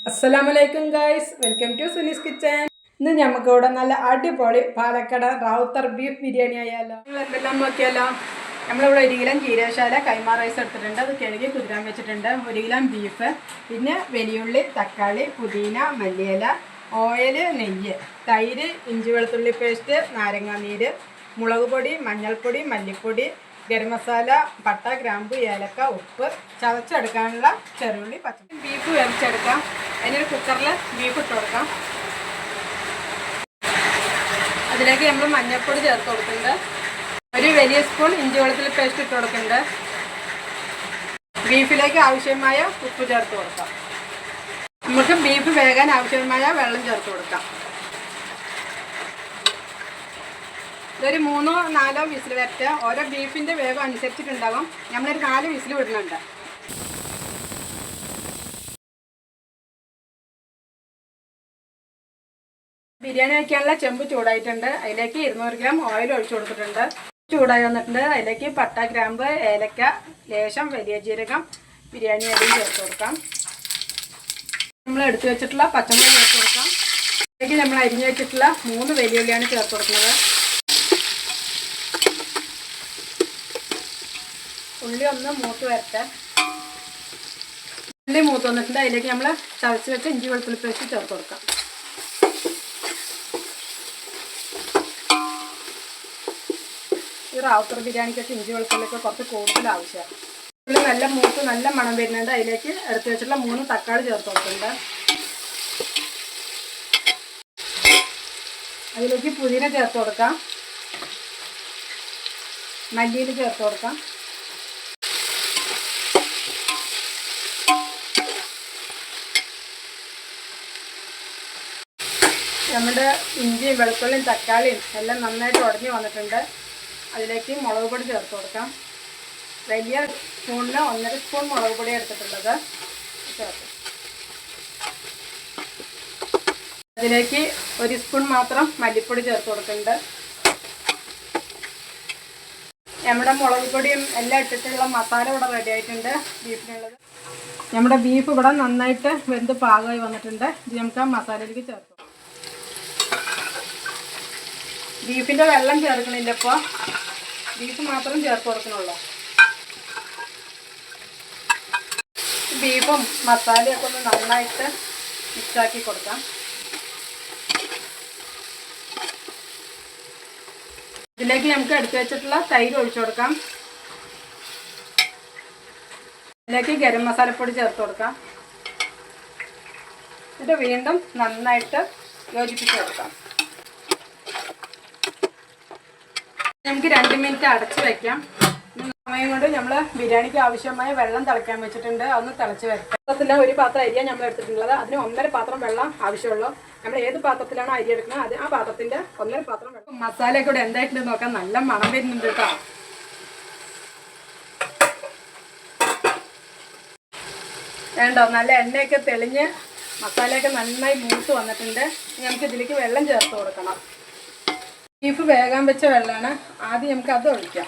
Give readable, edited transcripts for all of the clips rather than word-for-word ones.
അസ്സലാമലൈക്കും guys, welcome to Suni's kitchen. ഇന്ന് നമുക്കിവിടെ നല്ല അടിപൊളി പാലക്കട റാവുത്തർ ബീഫ് ബിരിയാണി ആയാലോ. നിങ്ങൾ എന്തെല്ലാം നോക്കിയാലോ. നമ്മളിവിടെ 1 കിലോ ജീരകശാല കൈമാ റൈസ് എടുത്തിട്ടുണ്ട്, അത് കഴുകി കുതിരാൻ വെച്ചിട്ടുണ്ട്. 1 കിലോ ബീഫ്, പിന്നെ വലിയുള്ളി, തക്കാളി, പുതിന, മല്ലിയില, ഓയിൽ, നെയ്യ്, തൈര്, ഇഞ്ചി വെളുത്തുള്ളി പേസ്റ്റ്, നാരങ്ങാനീര്, മുളക് പൊടി, മഞ്ഞൾപ്പൊടി, മല്ലിപ്പൊടി, ഗരം മസാല, പട്ട, ഗ്രാമ്പു, ഏലക്ക, ഉപ്പ്, ചതച്ചെടുക്കാനുള്ള ചെറുള്ളി, പച്ചമുളക്. ബീഫ് വേവിച്ചെടുക്കാം. അതിനൊരു കുക്കറിൽ ബീഫ് ഇട്ട് കൊടുക്കാം. അതിലേക്ക് നമ്മൾ മഞ്ഞൾപ്പൊടി ചേർത്ത് കൊടുക്കുന്നുണ്ട്. ഒരു വലിയ സ്പൂൺ ഇഞ്ചി വെളുത്തുള്ളി പേസ്റ്റ് ഇട്ട് കൊടുക്കുന്നുണ്ട്. ബീഫിലേക്ക് ആവശ്യമായ ഉപ്പ് ചേർത്ത് കൊടുക്കാം. നമുക്ക് ബീഫ് വേകാൻ ആവശ്യമായ വെള്ളം ചേർത്ത് കൊടുക്കാം. ഇതൊരു 3-4 വിസിൽ വരട്ടെ. ഓരോ ബീഫിൻ്റെ വേഗം അനുസരിച്ചിട്ടുണ്ടാകും. നമ്മളൊരു 4 വിസിൽ വിടുന്നുണ്ട്. ബിരിയാണി വയ്ക്കാനുള്ള ചെമ്പ് ചൂടായിട്ടുണ്ട്. അതിലേക്ക് 200 ഗ്രാം ഓയിൽ ഒഴിച്ചു കൊടുത്തിട്ടുണ്ട്. ചൂടായി വന്നിട്ടുണ്ട്. അതിലേക്ക് പട്ട, ഗ്രാമ്പ്, ഏലക്ക, ലേശം വലിയ ജീരകം, ബിരിയാണി അരിയും ചേർത്ത് കൊടുക്കാം. നമ്മൾ എടുത്തു വെച്ചിട്ടുള്ള പച്ചമുളക് ചേർത്ത് കൊടുക്കാം. അതിലേക്ക് നമ്മൾ അരിഞ്ഞു വെച്ചിട്ടുള്ള 3 വലിയുള്ളിയാണ് ചേർത്ത് കൊടുക്കുന്നത്. ഉള്ളി ഒന്ന് മൂത്ത് വരട്ടെ. ഉള്ളി മൂത്ത് വന്നിട്ടുണ്ട്. അതിലേക്ക് നമ്മൾ ചതച്ച് വെച്ച് ഇഞ്ചി വെളുത്തുള്ളി പേസ്റ്റ് ചേർത്ത് കൊടുക്കാം. ഈ റാവുത്തർ ബിരിയാണിക്കൊക്കെ ഇഞ്ചി വെളുത്തുള്ളിയൊക്കെ കുറച്ച് കൂടുതൽ ആവശ്യമാണ്. ഉള്ളി നല്ല മൂത്ത് നല്ല മണം വരുന്നുണ്ട്. അതിലേക്ക് എടുത്ത് വെച്ചിട്ടുള്ള 3 തക്കാളി ചേർത്ത് കൊടുക്കുന്നുണ്ട്. അതിലേക്ക് പുതിന ചേർത്ത് കൊടുക്കാം. മല്ലിയിൽ ചേർത്ത് കൊടുക്കാം. നമ്മുടെ ഇഞ്ചിയും വെളുത്തുള്ളിയും തക്കാളിയും എല്ലാം നന്നായിട്ട് ഉടഞ്ഞ് വന്നിട്ടുണ്ട്. അതിലേക്ക് മുളക് പൊടി ചേർത്ത് കൊടുക്കാം. വലിയ സ്പൂണിന് 1.5 സ്പൂൺ മുളക് പൊടി എടുത്തിട്ടുള്ളത് ചേർത്ത്. അതിലേക്ക് 1 സ്പൂൺ മാത്രം മല്ലിപ്പൊടി ചേർത്ത് കൊടുക്കുന്നുണ്ട്. നമ്മുടെ മുളക് പൊടിയും എല്ലാം ഇട്ടിട്ടുള്ള മസാല ഇവിടെ റെഡി ആയിട്ടുണ്ട് ബീഫിനുള്ളത്. നമ്മുടെ ബീഫ് ഇവിടെ നന്നായിട്ട് വെന്ത് പാകമായി വന്നിട്ടുണ്ട്. ഇത് നമുക്ക് ആ മസാലയിലേക്ക് ചേർത്ത്. ബീഫിൻ്റെ വെള്ളം ചേർക്കണില്ല, ഇപ്പോൾ ബീഫ് മാത്രം ചേർത്ത് കൊടുക്കണുള്ളൂ. ബീഫും മസാലയൊക്കെ ഒന്ന് നന്നായിട്ട് മിക്സാക്കി കൊടുക്കാം. ഇതിലേക്ക് നമുക്ക് എടുത്തു വെച്ചിട്ടുള്ള തൈര് ഒഴിച്ചു കൊടുക്കാം. ഇതിലേക്ക് ഗരം മസാലപ്പൊടി ചേർത്ത് കൊടുക്കാം. എന്നിട്ട് വീണ്ടും നന്നായിട്ട് യോജിപ്പിച്ച് കൊടുക്കാം. നമുക്ക് 2 മിനിറ്റ് അടച്ച് വയ്ക്കാം. സമയം കൊണ്ട് നമ്മൾ ബിരിയാണിക്ക് ആവശ്യമായ വെള്ളം തിളയ്ക്കാൻ വെച്ചിട്ടുണ്ട്. അതൊന്ന് തിളച്ച് വരട്ടെ. പാത്രത്തിൽ ഒരു പാത്രം അരിയാണ് നമ്മൾ എടുത്തിട്ടുള്ളത്. അതിന് 1.5 പാത്രം വെള്ളം ആവശ്യമുള്ളൂ. നമ്മൾ ഏത് പാത്രത്തിലാണോ അരി എടുക്കുന്നത് അത് ആ പാത്രത്തിൻ്റെ 1.5 പാത്രം വെള്ളം. മസാലയൊക്കെ ഇവിടെ എന്തായിട്ടുണ്ടെന്ന് നോക്കാം. നല്ല മണം വരുന്നുണ്ട് കേട്ടോ. വേണ്ടോ, നല്ല എണ്ണയൊക്കെ തെളിഞ്ഞ് മസാലയൊക്കെ നന്നായി മൂത്ത് വന്നിട്ടുണ്ട്. നമുക്ക് ഇതിലേക്ക് വെള്ളം ചേർത്ത് കൊടുക്കണം. ബീഫ് വേകാൻ വെച്ച വെള്ളമാണ്. ആദ്യം നമുക്ക് അത് ഒഴിക്കാം.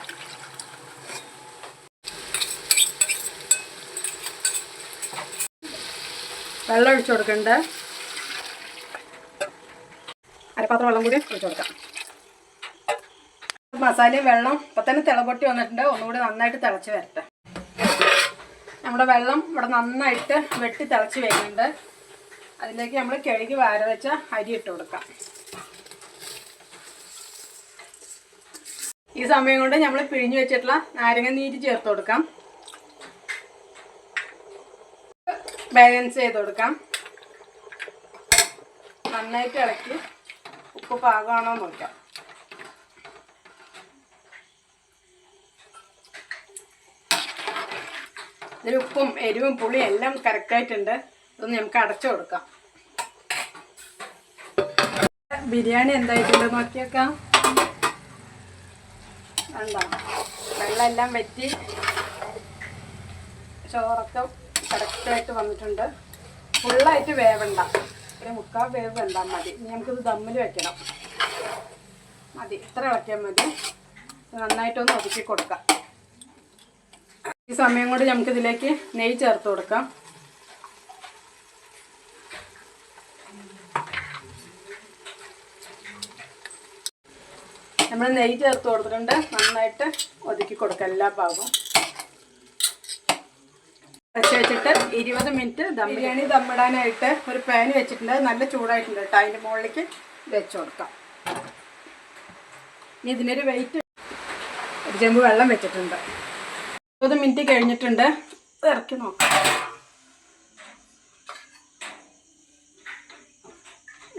വെള്ളം ഒഴിച്ചു കൊടുക്കണ്ട്. അരപ്പാത്രം വെള്ളം കൂടി ഒഴിച്ചു കൊടുക്കാം. മസാലയും വെള്ളം ഇപ്പം തന്നെ തിളപൊട്ടി വന്നിട്ടുണ്ട്. ഒന്നുകൂടി നന്നായിട്ട് തിളച്ച് വരട്ടെ. നമ്മുടെ വെള്ളം ഇവിടെ നന്നായിട്ട് വെട്ടി തിളച്ച് വരുന്നുണ്ട്. അതിലേക്ക് നമ്മൾ കഴുകി വാര വെച്ച അരി ഇട്ട് കൊടുക്കാം. ഈ സമയം കൊണ്ട് നമ്മൾ പിഴിഞ്ഞു വെച്ചിട്ടുള്ള നാരങ്ങ നീര് ചേർത്ത് കൊടുക്കാം. ബാലൻസ് ചെയ്ത് കൊടുക്കാം. നന്നായിട്ട് ഇളക്കി ഉപ്പ് പാകമാണോ നോക്കാം. ഇതിൽ ഉപ്പും എരിവും പുളിയും എല്ലാം കറക്റ്റായിട്ടുണ്ട്. ഇതൊന്ന് നമുക്ക് അടച്ചു കൊടുക്കാം. ബിരിയാണി എന്തായിട്ടുണ്ട് നോക്കിയേക്കാം. കണ്ടോ, വെള്ളമെല്ലാം വറ്റി ചോറൊക്കെ കറക്റ്റായിട്ട് വന്നിട്ടുണ്ട്. ഫുള്ളായിട്ട് വേവണ്ട, ഒരു 3/4 വേവ് വെന്താൽ മതി. ഇനി നമുക്കിത് ദമ്മിൽ വെക്കണം. മതി, ഇത്ര ഇളക്കിയാൽ മതി. നന്നായിട്ടൊന്ന് ഒതുക്കി കൊടുക്കാം. ഈ സമയം കൊണ്ട് നമുക്കിതിലേക്ക് നെയ്യ് ചേർത്ത് കൊടുക്കാം. നമ്മൾ നെയ്യ് ചേർത്ത് കൊടുത്തിട്ടുണ്ട്. നന്നായിട്ട് ഒതുക്കി കൊടുക്കുക എല്ലാ ഭാഗവും. വെച്ചിട്ട് 20 മിനിറ്റ് ബിരിയാണി ദമ്മിടാനായിട്ട് ഒരു പാൻ വെച്ചിട്ടുണ്ട്. നല്ല ചൂടായിട്ടുണ്ട് കേട്ടോ. അതിൻ്റെ മുകളിലേക്ക് വെച്ച് കൊടുക്കാം. ഇനി ഇതിനൊരു വെയിറ്റ് ഒരു ചെമ്പ് വെള്ളം വെച്ചിട്ടുണ്ട്. 20 മിനിറ്റ് കഴിഞ്ഞിട്ടുണ്ട്. ഇറക്കി നോക്കാം.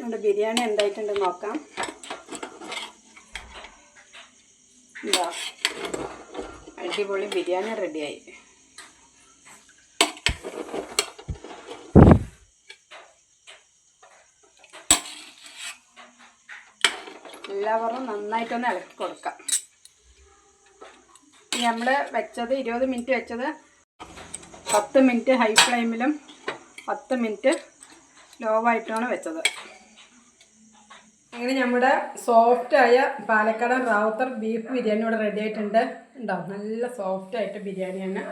നമ്മുടെ ബിരിയാണി എന്തായിട്ടുണ്ടെന്ന് നോക്കാം. എന്താ അടിപൊളി ബിരിയാണി റെഡിയായി. എല്ലാവരും നന്നായിട്ടൊന്ന് ഇളക്കി കൊടുക്കാം. നമ്മൾ വെച്ചത് 20 മിനിറ്റ് വെച്ചത് 10 മിനിറ്റ് ഹൈ ഫ്ലെയിമിലും 10 മിനിറ്റ് ലോ ആയിട്ടാണ് വെച്ചത്. അങ്ങനെ നമ്മുടെ സോഫ്റ്റായ പാലക്കാടൻ റാവുത്തർ ബീഫ് ബിരിയാണി ഇവിടെ റെഡി ആയിട്ടുണ്ട്. ഉണ്ടാവും നല്ല സോഫ്റ്റായിട്ട് ബിരിയാണിയാണ്.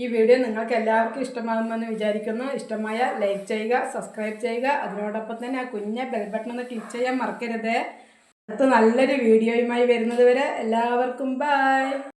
ഈ വീഡിയോ നിങ്ങൾക്ക് എല്ലാവർക്കും ഇഷ്ടമാകുമെന്ന് വിചാരിക്കുന്നു. ഇഷ്ടമായ ലൈക്ക് ചെയ്യുക, സബ്സ്ക്രൈബ് ചെയ്യുക. അതിനോടൊപ്പം തന്നെ ആ കുഞ്ഞ ബെൽ ബട്ടൺ ഒന്ന് ക്ലിക്ക് ചെയ്യാൻ മറക്കരുത്. അടുത്ത നല്ലൊരു വീഡിയോയുമായി വരുന്നത് വരെ എല്ലാവർക്കും ബൈ.